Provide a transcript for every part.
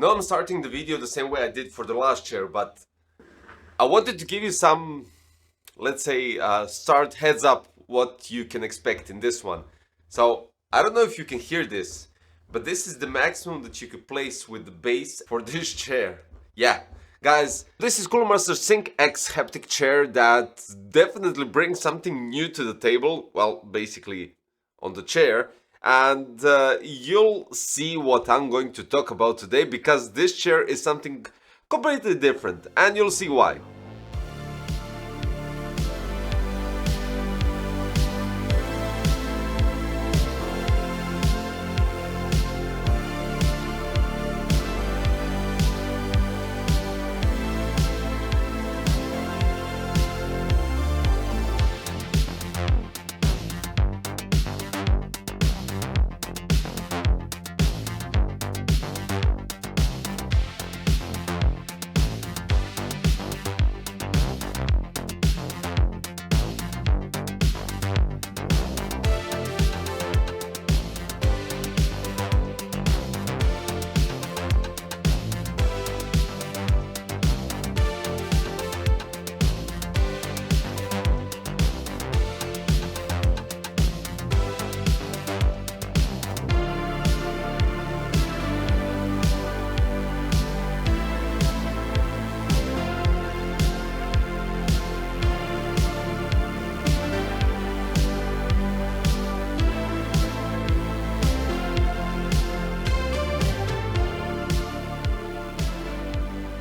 know I'm starting the video the same way I did for the last chair, but I wanted to give you some, let's say, start heads up what you can expect in this one. So I don't know if you can hear this, but this is the maximum that you could place with the base for this chair. Yeah, guys, this is Cooler Master Synk X haptic chair that definitely brings something new to the table. Well, basically on the chair. And you'll see what I'm going to talk about today, because this chair is something completely different, and you'll see why.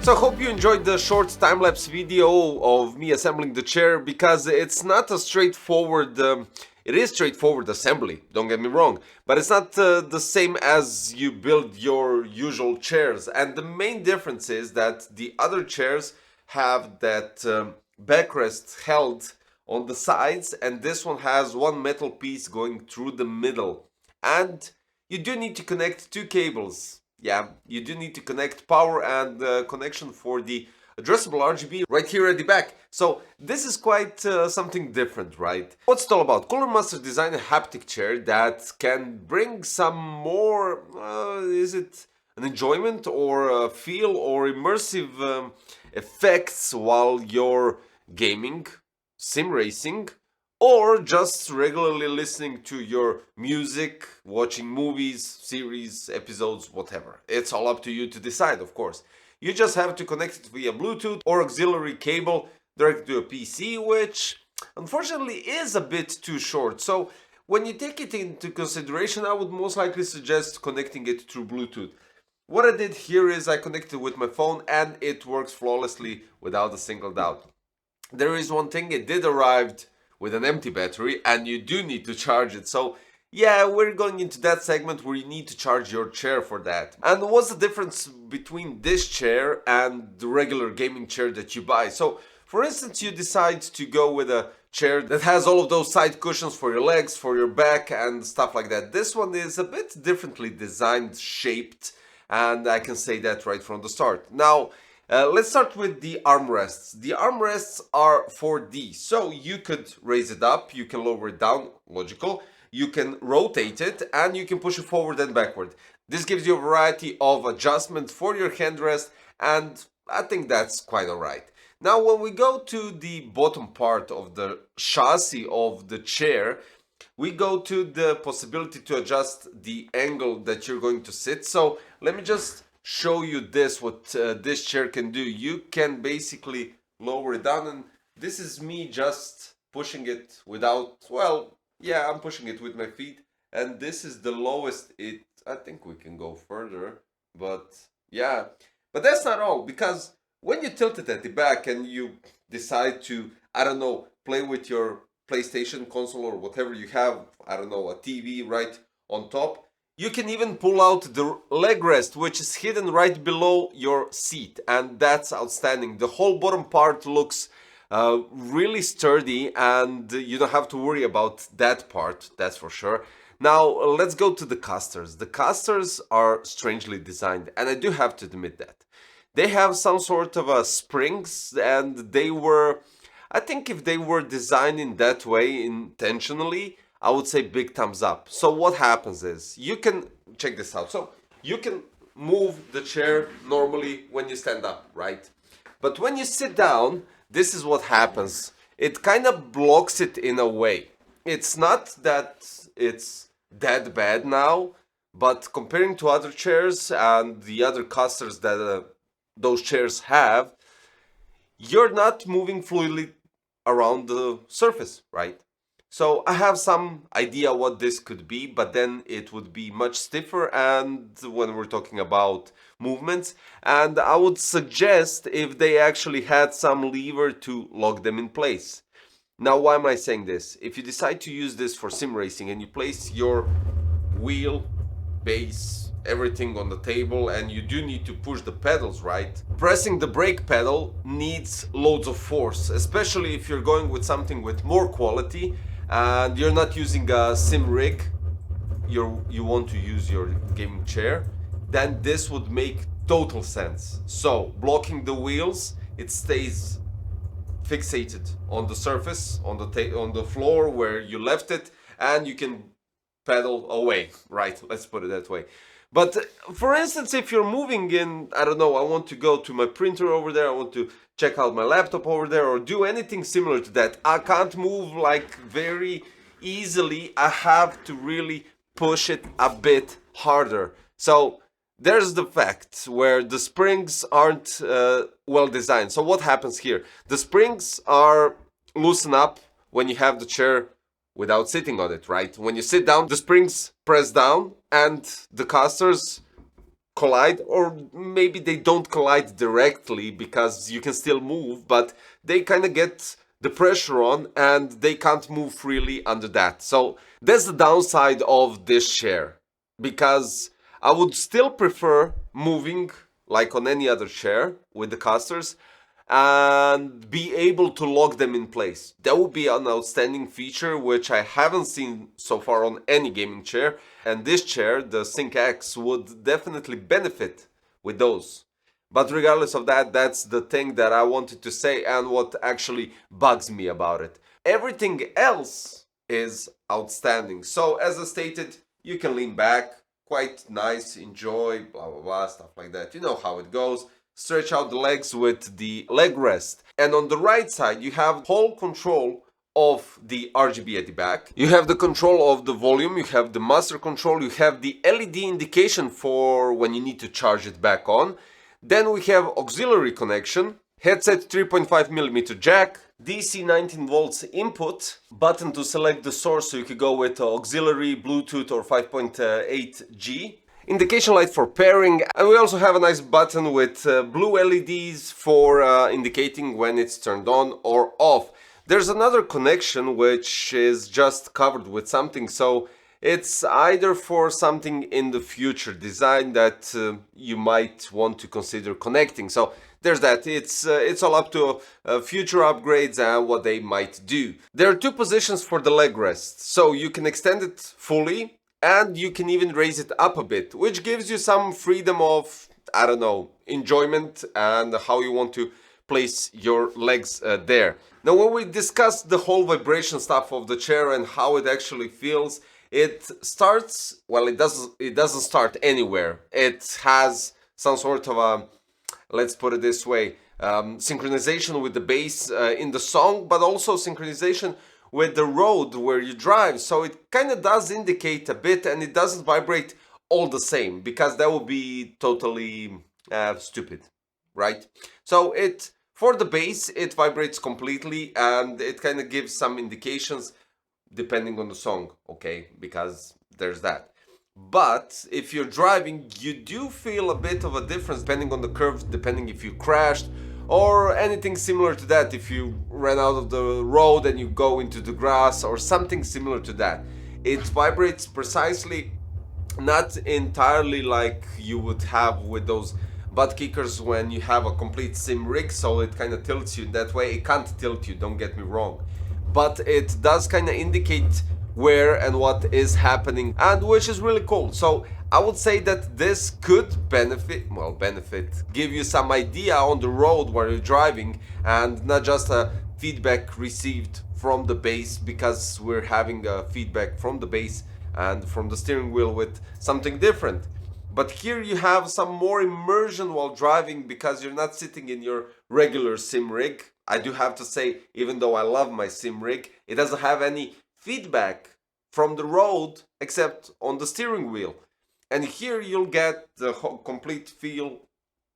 So I hope you enjoyed the short time-lapse video of me assembling the chair, because it's not a straightforward, it is straightforward assembly, don't get me wrong, but it's not the same as you build your usual chairs. And the main difference is that the other chairs have that backrest held on the sides, and this one has one metal piece going through the middle. And you do need to connect two cables. Yeah, you do need to connect power and connection for the addressable RGB right here at the back. So this is quite something different, right? What's it all about? Cooler Master designed a haptic chair that can bring some more, is it an enjoyment or a feel or immersive effects while you're gaming, sim racing, or just regularly listening to your music, watching movies, series, episodes, whatever. It's all up to you to decide, of course. You just have to connect it via Bluetooth or auxiliary cable direct to a PC, which unfortunately is a bit too short. So when you take it into consideration, I would most likely suggest connecting it through Bluetooth. What I did here is I connected with my phone, and it works flawlessly without a single doubt. There is one thing, it did arrive with an empty battery, and you do need to charge it. So yeah, we're going into that segment where you need to charge your chair for that. And what's the difference between this chair and the regular gaming chair that you buy? So for instance, you decide to go with a chair that has all of those side cushions for your legs, for your back, and stuff like that. This one is a bit differently designed, shaped, and I can say that right from the start. Now, let's start with the armrests. The armrests are 4D, so you could raise it up, you can lower it down, logical. You can rotate it, and you can push it forward and backward. This gives you a variety of adjustments for your handrest, and I think that's quite alright. Now, when we go to the bottom part of the chassis of the chair, we go to the possibility to adjust the angle that you're going to sit. So let me just show you this, what this chair can do. You can basically lower it down, and this is me just pushing it without, well, yeah, I'm pushing it with my feet, and this is the lowest it, I think we can go further, but yeah. But that's not all, because when you tilt it at the back and you decide to, I don't know, play with your PlayStation console or whatever you have, I don't know, a TV right on top, you can even pull out the leg rest, which is hidden right below your seat, and that's outstanding. The whole bottom part looks really sturdy, and you don't have to worry about that part, that's for sure. Now let's go to the casters. The casters are strangely designed, and I do have to admit that. They have some sort of springs, and they were, I think if they were designed in that way intentionally, I would say big thumbs up. So what happens is, you can, check this out, so you can move the chair normally when you stand up, right? But when you sit down, this is what happens. It kind of blocks it in a way. It's not that it's that bad now, but comparing to other chairs and the other casters that those chairs have, you're not moving fluidly around the surface, right? So I have some idea what this could be, but then it would be much stiffer and when we're talking about movements, and I would suggest if they actually had some lever to lock them in place. Now, why am I saying this? If you decide to use this for sim racing and you place your wheel, base, everything on the table and you do need to push the pedals, right? Pressing the brake pedal needs loads of force, especially if you're going with something with more quality and you're not using a sim rig, you want to use your gaming chair, then this would make total sense. So blocking the wheels, it stays fixated on the surface, on the floor where you left it, and you can pedal away, right? Let's put it that way. But for instance, if you're moving in, I don't know, I want to go to my printer over there, I want to check out my laptop over there, or do anything similar to that, I can't move like very easily. I have to really push it a bit harder. So there's the fact where the springs aren't well designed. So what happens here? The springs are loosen up when you have the chair without sitting on it, right? When you sit down, the springs press down and the casters collide, or maybe they don't collide directly because you can still move, but they kind of get the pressure on and they can't move freely under that. So that's the downside of this chair, because I would still prefer moving like on any other chair with the casters and be able to lock them in place. That would be an outstanding feature which I haven't seen so far on any gaming chair, and this chair, the Synk X, would definitely benefit with those. But regardless of that, that's the thing that I wanted to say and what actually bugs me about it. Everything else is outstanding. So as I stated, you can lean back, quite nice, enjoy, blah blah blah, stuff like that. You know how it goes. Stretch out the legs with the leg rest. And on the right side, you have whole control of the RGB at the back. You have the control of the volume, you have the master control, you have the LED indication for when you need to charge it back on. Then we have auxiliary connection, headset 3.5mm jack, DC 19 volts input, button to select the source so you could go with auxiliary, Bluetooth or 5.8G. Indication light for pairing, and we also have a nice button with blue LEDs for indicating when it's turned on or off. There's another connection which is just covered with something, so it's either for something in the future design that you might want to consider connecting. So there's that. It's all up to future upgrades and what they might do. There are two positions for the leg rest, so you can extend it fully and you can even raise it up a bit, which gives you some freedom of, I don't know, enjoyment and how you want to place your legs there. Now, when we discuss the whole vibration stuff of the chair and how it actually feels, it starts, well, it doesn't start anywhere. It has some sort of a, let's put it this way, synchronization with the bass in the song, but also synchronization with the road where you drive. So it kind of does indicate a bit, and it doesn't vibrate all the same, because that would be totally stupid, right? So for the bass, it vibrates completely, and it kind of gives some indications depending on the song, okay, because there's that. But if you're driving, you do feel a bit of a difference depending on the curve, depending if you crashed or anything similar to that, if you ran out of the road and you go into the grass or something similar to that. It vibrates precisely, not entirely like you would have with those butt kickers when you have a complete sim rig, so it kind of tilts you that way. It can't tilt you, don't get me wrong, but it does kind of indicate where and what is happening, and which is really cool. So I would say that this could benefit, give you some idea on the road where you're driving, and not just a feedback received from the bass, because we're having a feedback from the bass and from the steering wheel with something different. But here you have some more immersion while driving because you're not sitting in your regular sim rig. I do have to say, even though I love my sim rig, it doesn't have any feedback from the road except on the steering wheel. And here you'll get the complete feel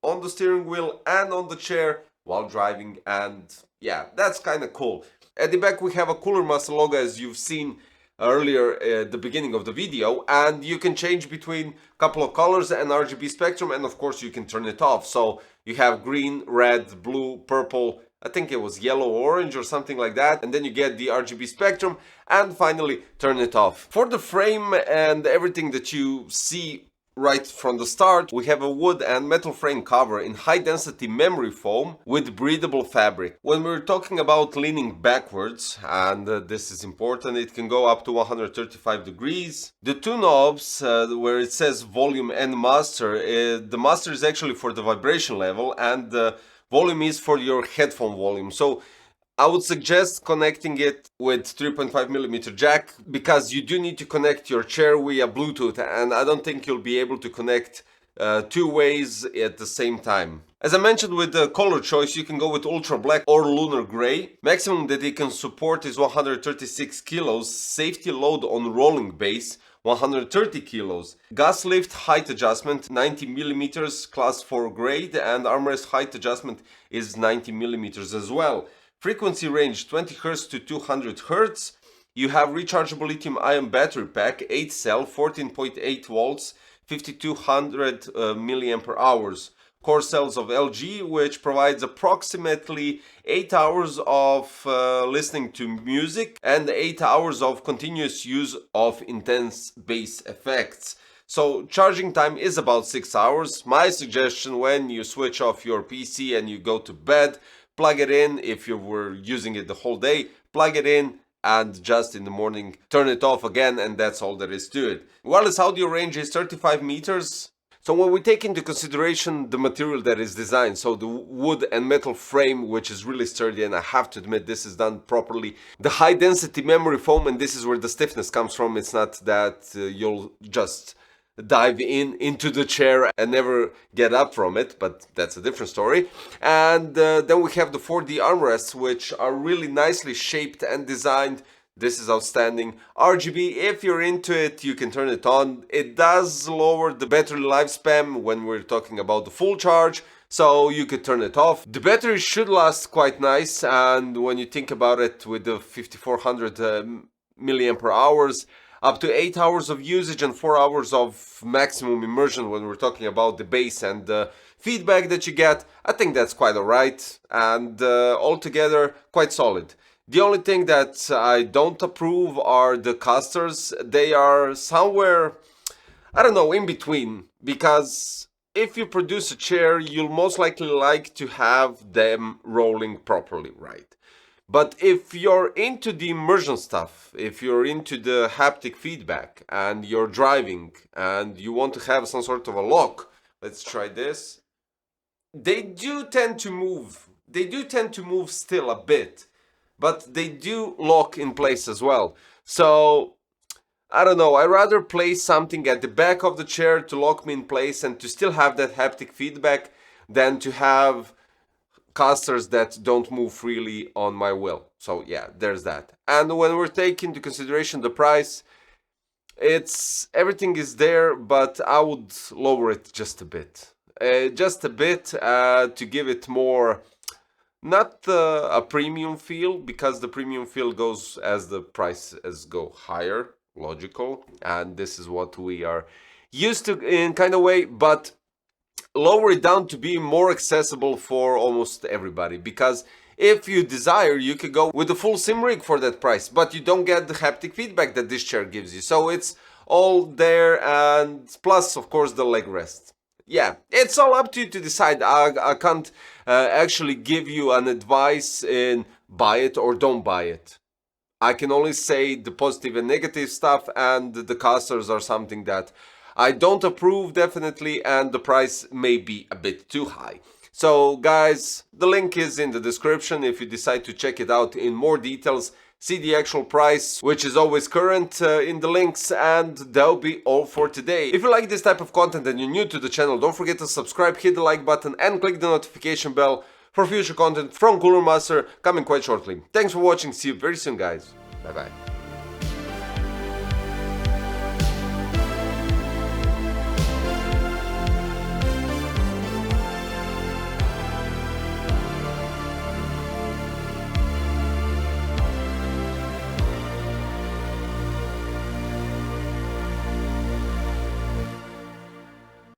on the steering wheel and on the chair while driving, and yeah, that's kind of cool. At the back we have a Cooler Master logo, as you've seen earlier at the beginning of the video, and you can change between a couple of colors and RGB spectrum, and of course you can turn it off. So you have green, red, blue, purple, I think it was yellow, orange or something like that, and then you get the RGB spectrum, and finally turn it off. For the frame and everything that you see right from the start, we have a wood and metal frame cover in high density memory foam with breathable fabric. When we're talking about leaning backwards, and this is important, it can go up to 135 degrees. The two knobs where it says volume and master, the master is actually for the vibration level and the volume is for your headphone volume. So I would suggest connecting it with 3.5mm jack, because you do need to connect your chair via Bluetooth, and I don't think you'll be able to connect two ways at the same time. As I mentioned, with the color choice, you can go with ultra black or lunar gray. Maximum that it can support is 136 kilos. Safety load on rolling base, 130 kilos. Gas lift height adjustment 90 millimeters, class 4 grade, and armrest height adjustment is 90 millimeters as well. Frequency range 20 Hz to 200 Hz. You have rechargeable lithium ion battery pack, 8 cell, 14.8 volts, 5200 milliampere hours. Core cells of LG, which provides approximately 8 hours of listening to music and 8 hours of continuous use of intense bass effects. So charging time is about 6 hours. My suggestion, when you switch off your PC and you go to bed, plug it in. If you were using it the whole day, plug it in and just in the morning turn it off again, and that's all there is to it. Wireless audio range is 35 meters. So when we take into consideration the material that is designed, so the wood and metal frame, which is really sturdy, and I have to admit this is done properly, the high density memory foam, and this is where the stiffness comes from. It's not that you'll just dive into the chair and never get up from it, but that's a different story. And then we have the 4D armrests, which are really nicely shaped and designed. This is outstanding. RGB, if you're into it, you can turn it on. It does lower the battery lifespan when we're talking about the full charge, so you could turn it off. The battery should last quite nice, and when you think about it, with the 5400 milliampere hours, up to 8 hours of usage and 4 hours of maximum immersion when we're talking about the bass and the feedback that you get, I think that's quite alright, and altogether quite solid. The only thing that I don't approve are the casters. They are somewhere, I don't know, in between, because if you produce a chair, you'll most likely like to have them rolling properly, right? But if you're into the immersion stuff, if you're into the haptic feedback and you're driving and you want to have some sort of a lock, let's try this. They do tend to move. They do tend to move still a bit, but they do lock in place as well. So I don't know, I'd rather place something at the back of the chair to lock me in place and to still have that haptic feedback than to have casters that don't move freely on my wheel. So yeah, there's that. And when we're taking into consideration the price, everything is there, but I would lower it just a bit. To give it more, not a premium feel, because the premium feel goes as the prices go higher, logical, and this is what we are used to in kind of way, but lower it down to be more accessible for almost everybody. Because if you desire, you could go with the full sim rig for that price, but you don't get the haptic feedback that this chair gives you. So it's all there, and plus of course the leg rest. Yeah, it's all up to you to decide. I can't actually give you an advice in buy it or don't buy it. I can only say the positive and negative stuff, and the casters are something that I don't approve, definitely, and the price may be a bit too high. So guys, the link is in the description if you decide to check it out in more details. see the actual price, which is always current in the links, and that'll be all for today. If you like this type of content and you're new to the channel, don't forget to subscribe, hit the like button and click the notification bell for future content from Cooler Master coming quite shortly. Thanks for watching, see you very soon guys, bye bye.